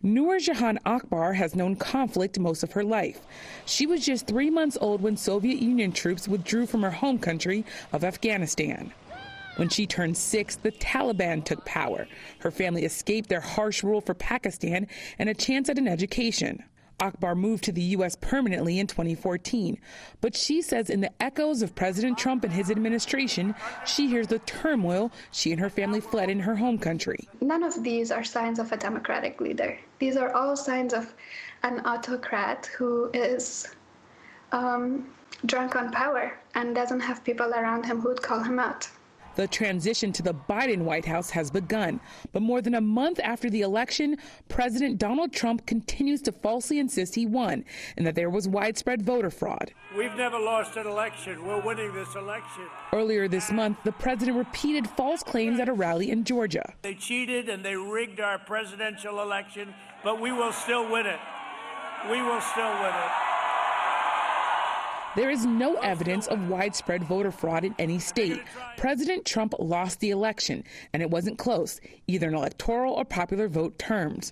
Noor Jahan Akbar has known conflict most of her life. She was just 3 months old when Soviet Union troops withdrew from her home country of Afghanistan. When she turned 6, the Taliban took power. Her family escaped their harsh rule for Pakistan and a chance at an education. Akbar moved to the U.S. permanently in 2014. But she says in the echoes of President Trump and his administration, she hears the turmoil she and her family fled in her home country. None of these are signs of a democratic leader. These are all signs of an autocrat who is drunk on power and doesn't have people around him who would call him out. The transition to the Biden White House has begun, but more than a month after the election, President Donald Trump continues to falsely insist he won and that there was widespread voter fraud. We've never lost an election. We're winning this election. Earlier this month, the president repeated false claims at a rally in Georgia. They cheated and they rigged our presidential election, but we will still win it. We will still win it. There is no evidence of widespread voter fraud in any state. President Trump lost the election, and it wasn't close, either in electoral or popular vote terms.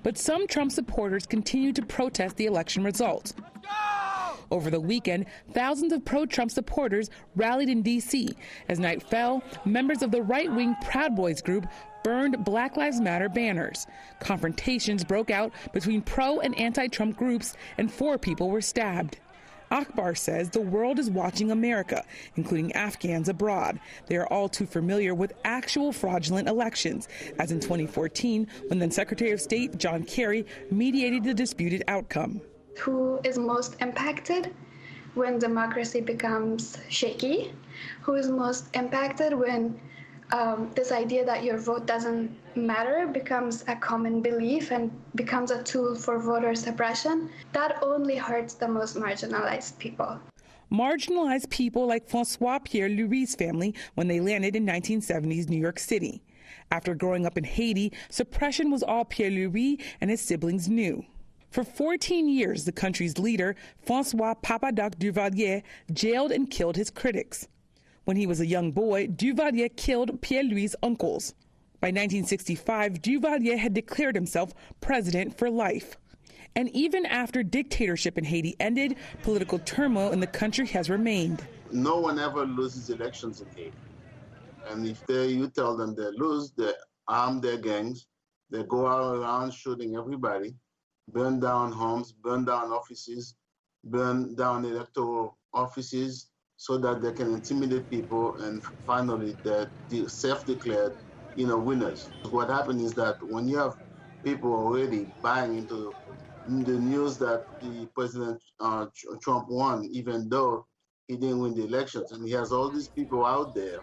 But some Trump supporters continue to protest the election results. Over the weekend, thousands of pro-Trump supporters rallied in D.C. As night fell, members of the right-wing Proud Boys group burned Black Lives Matter banners. Confrontations broke out between pro- and anti-Trump groups, and 4 people were stabbed. Akbar says the world is watching America, including Afghans abroad. They are all too familiar with actual fraudulent elections, as in 2014, when then Secretary of State John Kerry mediated the disputed outcome. Who is most impacted when democracy becomes shaky? Who is most impacted when this idea that your vote doesn't matter becomes a common belief and becomes a tool for voter suppression? That only hurts the most marginalized people. Marginalized people like Francois Pierre-Louis's family when they landed in 1970s New York City. After growing up in Haiti, suppression was all Pierre-Louis and his siblings knew. For 14 years, the country's leader, Francois Papa-Doc Duvalier, jailed and killed his critics. When he was a young boy, Duvalier killed Pierre-Louis's uncles. By 1965, Duvalier had declared himself president for life. And even after dictatorship in Haiti ended, political turmoil in the country has remained. No one ever loses elections in Haiti. And if you tell them they lose, they arm their gangs, they go around shooting everybody, burn down homes, burn down offices, burn down electoral offices, so that they can intimidate people, and finally they're self-declared, winners. What happened is that when you have people already buying into the news that the President Trump won, even though he didn't win the elections, and he has all these people out there,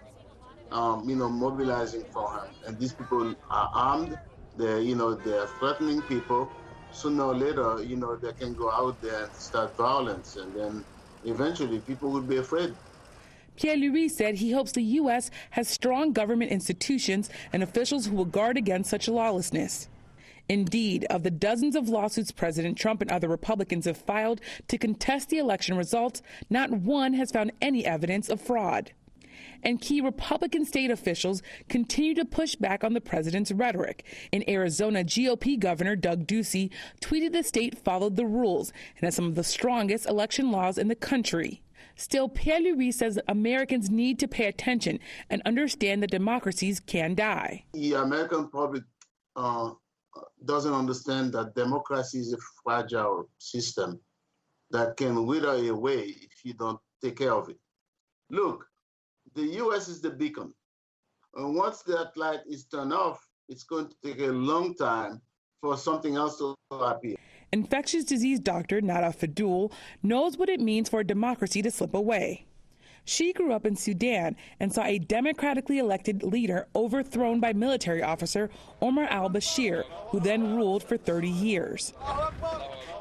mobilizing for him, and these people are armed. They're threatening people. Sooner or later, they can go out there and start violence, and then eventually people will be afraid. Pierre-Louis said he hopes the U.S. has strong government institutions and officials who will guard against such lawlessness. Indeed, of the dozens of lawsuits President Trump and other Republicans have filed to contest the election results, not one has found any evidence of fraud. And key Republican state officials continue to push back on the president's rhetoric. In Arizona, GOP Governor Doug Ducey tweeted the state followed the rules and has some of the strongest election laws in the country. Still, Pierre-Louis says that Americans need to pay attention and understand that democracies can die. The American public doesn't understand that democracy is a fragile system that can wither away if you don't take care of it. Look, the U.S. is the beacon. And once that light is turned off, it's going to take a long time for something else to appear. Infectious disease doctor Nada Fadul knows what it means for a democracy to slip away. She grew up in Sudan and saw a democratically elected leader overthrown by military officer Omar al-Bashir, who then ruled for 30 years.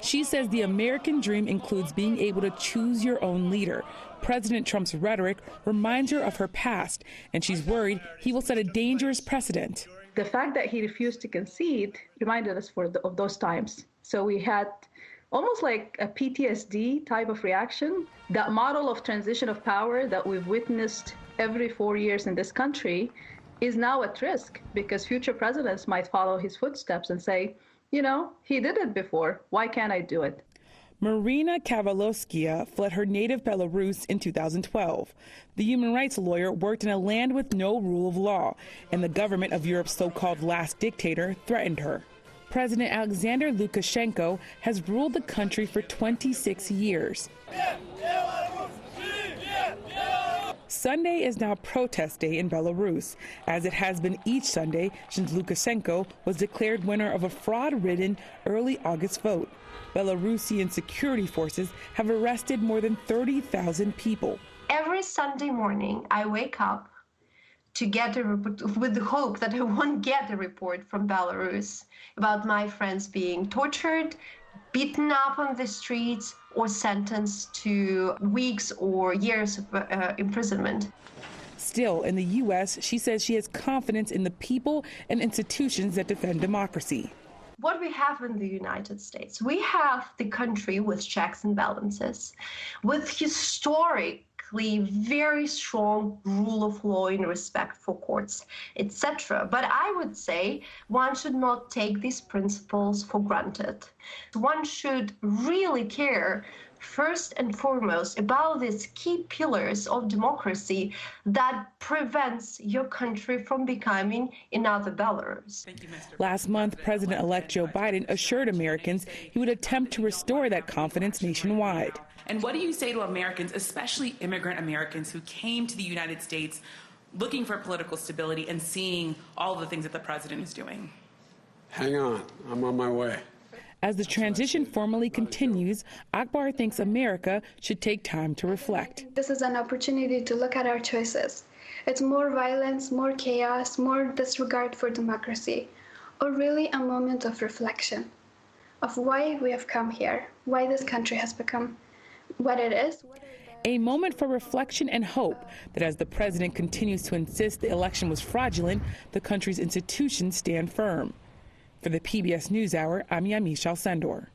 She says the American dream includes being able to choose your own leader. President Trump's rhetoric reminds her of her past, and she's worried he will set a dangerous precedent. The fact that he refused to concede reminded us of those times. So we had almost like a PTSD type of reaction. That model of transition of power that we've witnessed every 4 years in this country is now at risk because future presidents might follow his footsteps and say, he did it before. Why can't I do it? Marina Kavalovskaya fled her native Belarus in 2012. The human rights lawyer worked in a land with no rule of law, and the government of Europe's so-called last dictator threatened her. President Alexander Lukashenko has ruled the country for 26 years. Sunday is now protest day in Belarus, as it has been each Sunday since Lukashenko was declared winner of a fraud-ridden early August vote. Belarusian security forces have arrested more than 30,000 people. Every Sunday morning, I wake up to get a report with the hope that I won't get a report from Belarus about my friends being tortured, beaten up on the streets, or sentenced to weeks or years of imprisonment. Still, in the U.S., she says she has confidence in the people and institutions that defend democracy. What we have in the United States, we have the country with checks and balances, with historically very strong rule of law in respect for courts, etc. But I would say one should not take these principles for granted. One should really care first and foremost about these key pillars of democracy that prevents your country from becoming another Belarus. Last month, President-elect Joe Biden assured Americans he would attempt to restore that confidence nationwide. And what do you say to Americans, especially immigrant Americans who came to the United States looking for political stability and seeing all the things that the president is doing? Hang on, I'm on my way. As the transition formally continues, Akbar thinks America should take time to reflect. This is an opportunity to look at our choices. It's more violence, more chaos, more disregard for democracy, or really a moment of reflection of why we have come here, why this country has become what it is. A moment for reflection and hope that as the president continues to insist the election was fraudulent, the country's institutions stand firm. For the PBS NewsHour, I'm Yamiche Alcindor.